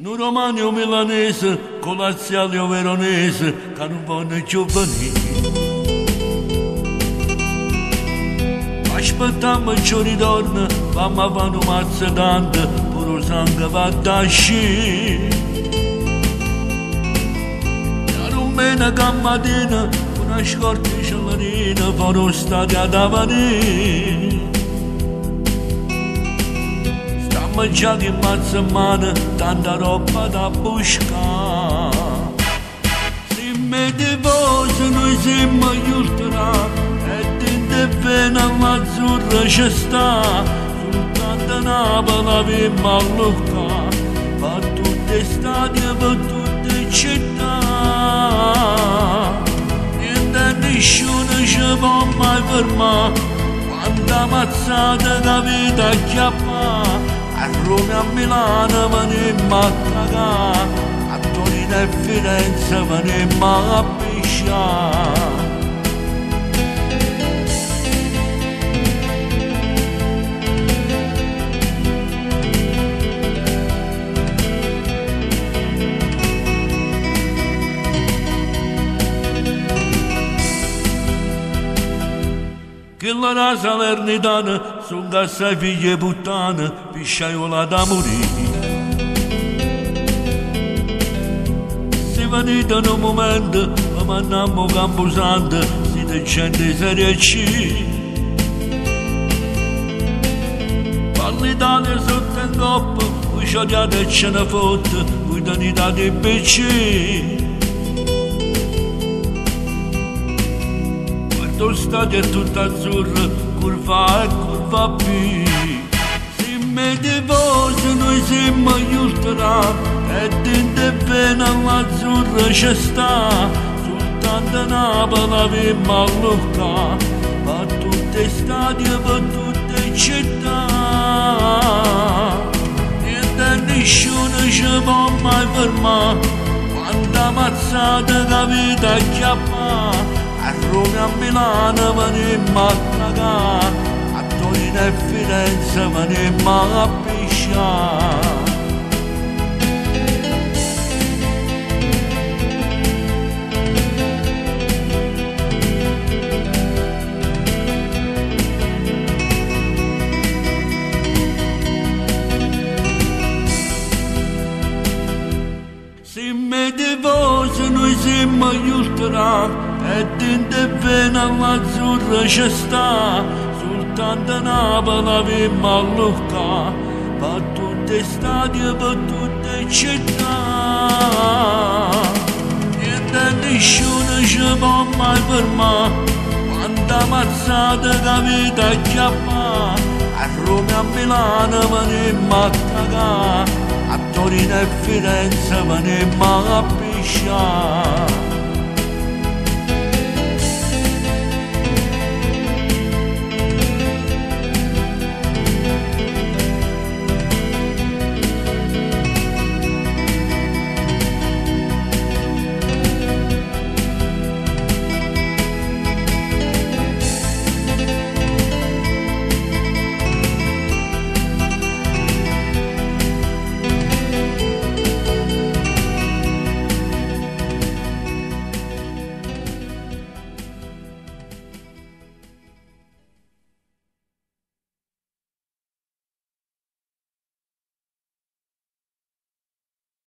un romano milanese, con laziale o veronese, che non vuole giovanile. Aspettiamo il giorno ritorno, mamma va un mazzo tanto, pure sangue va da sci. Non bene che mattina, una scorta di cellerina, farò stare ad avanire. Mangiati in mezzo a mano, tanta roba da buscare. Se mi divosi noi siamo gli ultrati, e dentro vena all'azzurra ci sta, soltanto Napoli abbiamo a Lucca, per tutte le stati e per tutte le città. Niente nessuno ci può mai fermare, quanta mazzata che vita acchiappa. A Roma e a Milano venimmo a cagare, a Torino e Firenze venimmo a pisciare. Che la salernitana son cassa figlie puttane, pisciaiola da morire. Se venite in un momento, ma mandiamo Camposanto, siete gente serie C. Per l'Italia sotto in coppa, voi scioliate e ce ne fotte, voi tenete dei PC. Lo stadio è tutto azzurro, curva A e curva B. Se mi divosi noi siamo gli ultrati, e dentro vena all'azzurra ci sta, soltanto Napoli abbiamo a Lucca, per tutte le stati e per tutte le città. Niente nessuno ci può mai fermare, quanta mazzata che vita acchiappa. A Roma e a Milano venimmo a cagare, a Torino e Firenze venimmo a pisciare. Se mi divosi noi siamo gli ultrati, e dentro vena all'azzurra ci sta, soltanto Napoli abbiamo a Lucca, per tutte le stati e per tutte le città. Niente nessuno ci può mai fermare, quanta mazzata che vita acchiappa. A Roma e a Milano venimmo a cagare, a Torino e Firenze venimmo a pisciare.